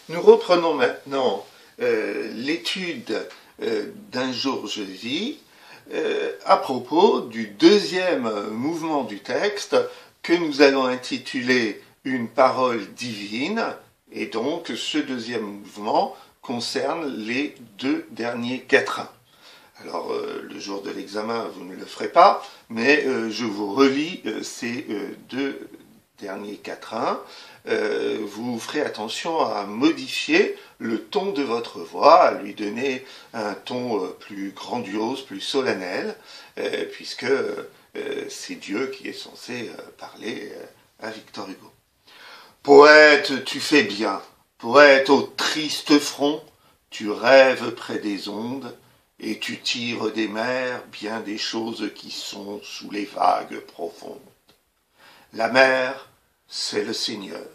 Nous reprenons maintenant l'étude d'un jour je vis à propos du deuxième mouvement du texte que nous allons intituler Une parole divine, et donc ce deuxième mouvement concerne les deux derniers quatrains. Alors, le jour de l'examen, vous ne le ferez pas, mais je vous relis ces deux derniers quatrains. Vous ferez attention à modifier le ton de votre voix, à lui donner un ton plus grandiose, plus solennel, puisque c'est Dieu qui est censé parler à Victor Hugo. Poète, tu fais bien, poète au triste front, tu rêves près des ondes, et tu tires des mers bien des choses qui sont sous les vagues profondes. La mer, c'est le Seigneur,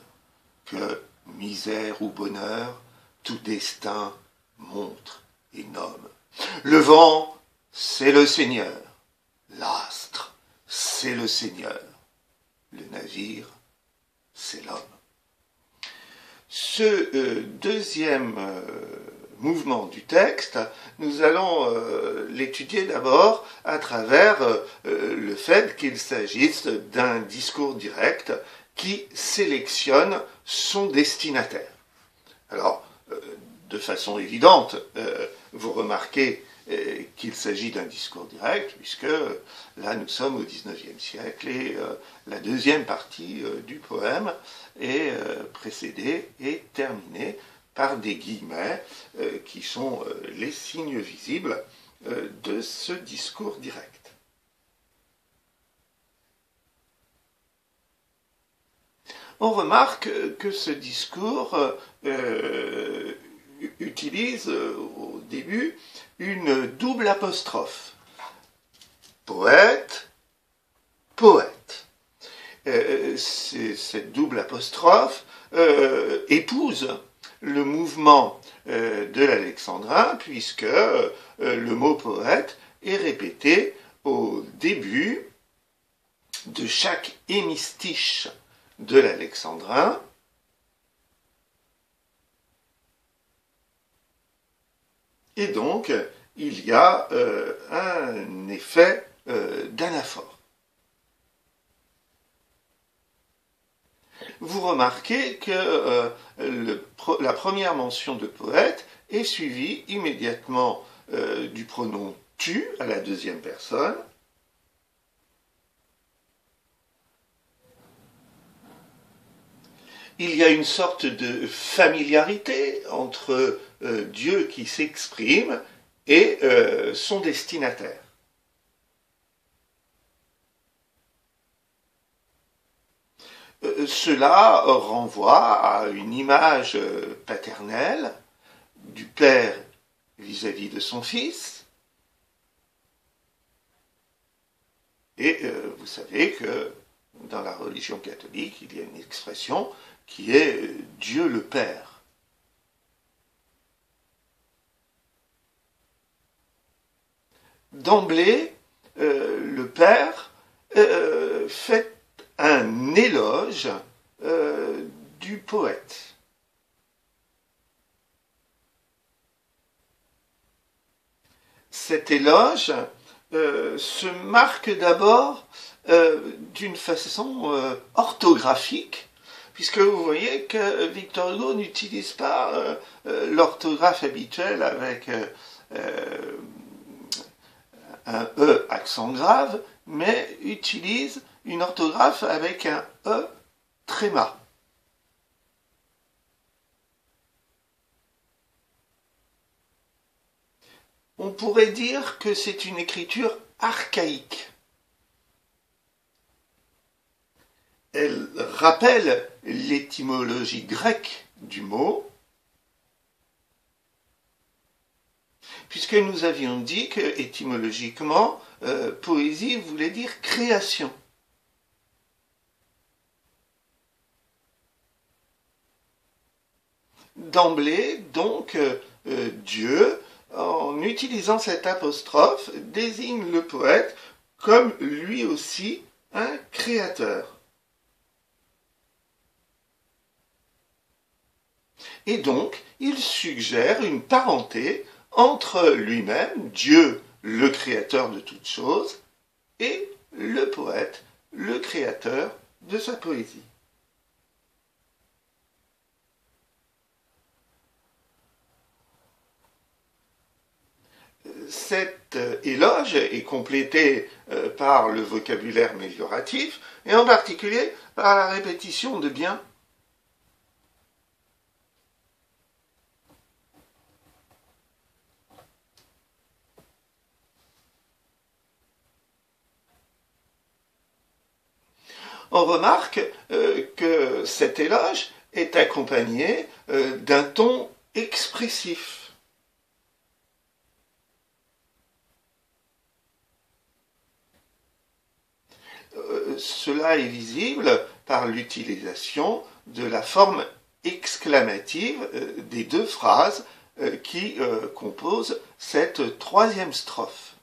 que, misère ou bonheur, tout destin montre et nomme. Le vent, c'est le Seigneur, l'astre, c'est le Seigneur, le navire, c'est l'homme. Ce deuxième mouvement du texte, nous allons l'étudier d'abord à travers le fait qu'il s'agisse d'un discours direct qui sélectionne son destinataire. Alors, de façon évidente, vous remarquez qu'il s'agit d'un discours direct, puisque là nous sommes au XIXe siècle et la deuxième partie du poème est précédée et terminée par des guillemets qui sont les signes visibles de ce discours direct. On remarque que ce discours utilise au début une double apostrophe. Poète, poète. Cette double apostrophe épouse le mouvement de l'alexandrin, puisque le mot poète est répété au début de chaque hémistiche de l'alexandrin, et donc il y a un effet d'anaphore. Vous remarquez que la première mention de poète est suivie immédiatement du pronom tu à la deuxième personne. Il y a une sorte de familiarité entre Dieu qui s'exprime et son destinataire. Cela renvoie à une image paternelle du père vis-à-vis de son fils. Et vous savez que dans la religion catholique, il y a une expression qui est Dieu le Père. D'emblée, le Père fait un éloge du poète. Cet éloge se marque d'abord d'une façon orthographique, puisque vous voyez que Victor Hugo n'utilise pas l'orthographe habituelle avec un E accent grave, mais utilise une orthographe avec un E tréma. On pourrait dire que c'est une écriture archaïque. Elle rappelle l'étymologie grecque du mot, puisque nous avions dit que, étymologiquement, poésie voulait dire création. D'emblée, donc, Dieu, en utilisant cette apostrophe, désigne le poète comme lui aussi un créateur. Et donc, il suggère une parenté entre lui-même, Dieu, le créateur de toutes choses, et le poète, le créateur de sa poésie. Cet éloge est complété par le vocabulaire mélioratif, et en particulier par la répétition de bien. On remarque que cet éloge est accompagné d'un ton expressif. Cela est visible par l'utilisation de la forme exclamative des deux phrases qui composent cette troisième strophe.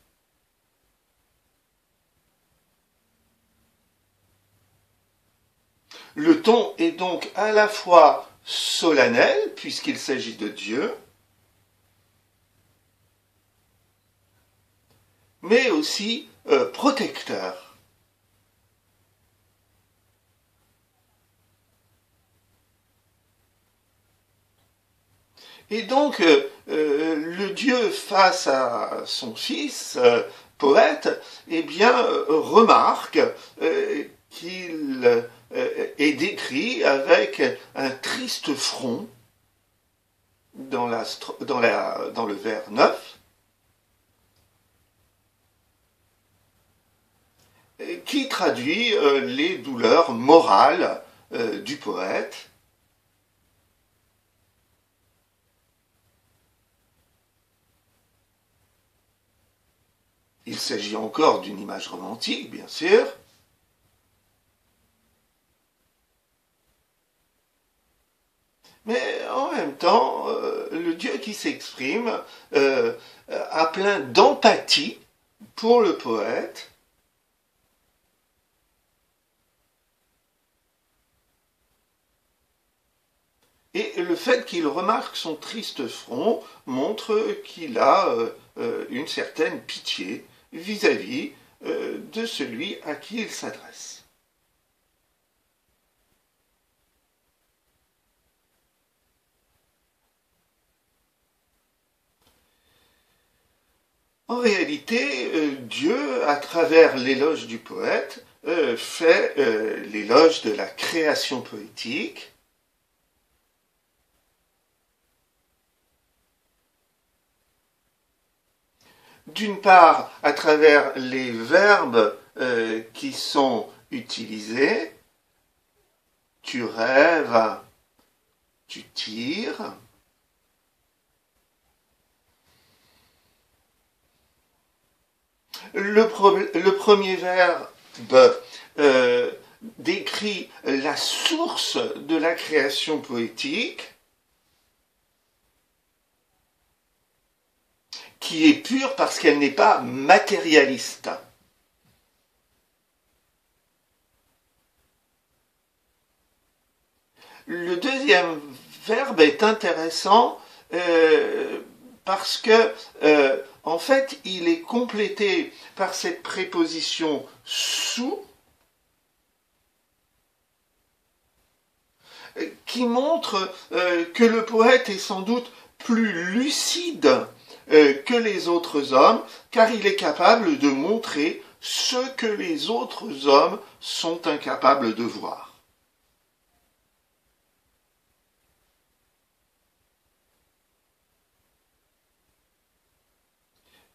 Le ton est donc à la fois solennel, puisqu'il s'agit de Dieu, mais aussi protecteur. Et donc, le Dieu face à son fils, poète, eh bien, remarque qu'il est décrit avec un triste front dans le vers 9, qui traduit les douleurs morales du poète. Il s'agit encore d'une image romantique, bien sûr. Mais en même temps, le Dieu qui s'exprime a plein d'empathie pour le poète. Et le fait qu'il remarque son triste front montre qu'il a une certaine pitié vis-à-vis de celui à qui il s'adresse. En réalité, Dieu, à travers l'éloge du poète, fait l'éloge de la création poétique. D'une part, à travers les verbes qui sont utilisés, tu rêves, tu tires. Le premier verbe décrit la source de la création poétique, qui est pure parce qu'elle n'est pas matérialiste. Le deuxième verbe est intéressant parce que, en fait, il est complété par cette préposition sous qui montre que le poète est sans doute plus lucide que les autres hommes, car il est capable de montrer ce que les autres hommes sont incapables de voir.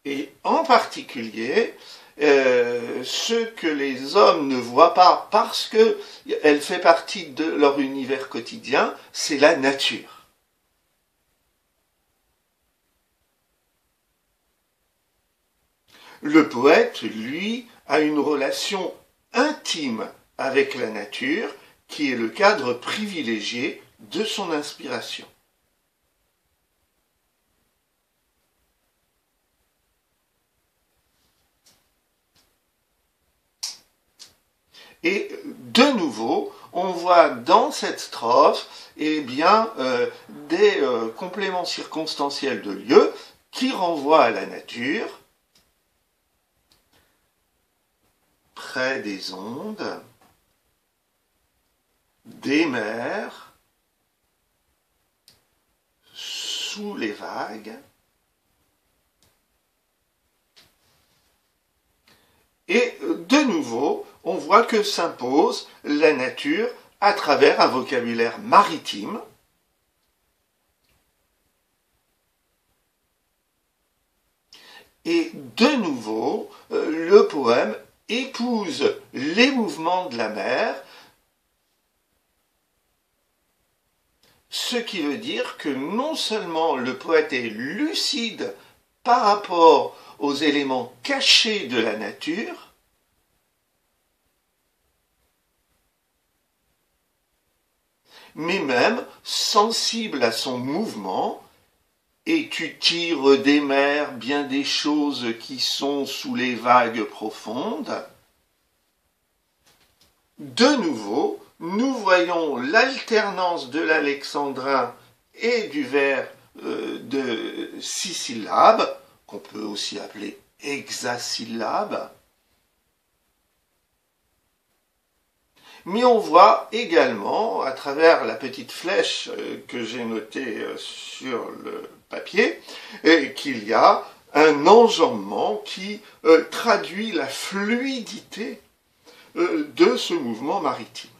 Et en particulier, ce que les hommes ne voient pas parce qu'elle fait partie de leur univers quotidien, c'est la nature. Le poète, lui, a une relation intime avec la nature qui est le cadre privilégié de son inspiration. Et de nouveau, on voit dans cette strophe eh bien, des compléments circonstanciels de lieu qui renvoient à la nature, près des ondes, des mers, sous les vagues, et de nouveau, on voit que s'impose la nature à travers un vocabulaire maritime, et de nouveau, le poème épouse les mouvements de la mer, ce qui veut dire que non seulement le poète est lucide par rapport aux éléments cachés de la nature, mais même sensible à son mouvement, et tu tires des mers bien des choses qui sont sous les vagues profondes. De nouveau, nous voyons l'alternance de l'alexandrin et du vers de 6 syllabes, qu'on peut aussi appeler hexasyllabes. Mais on voit également, à travers la petite flèche que j'ai notée sur le papier, qu'il y a un enjambement qui traduit la fluidité de ce mouvement maritime.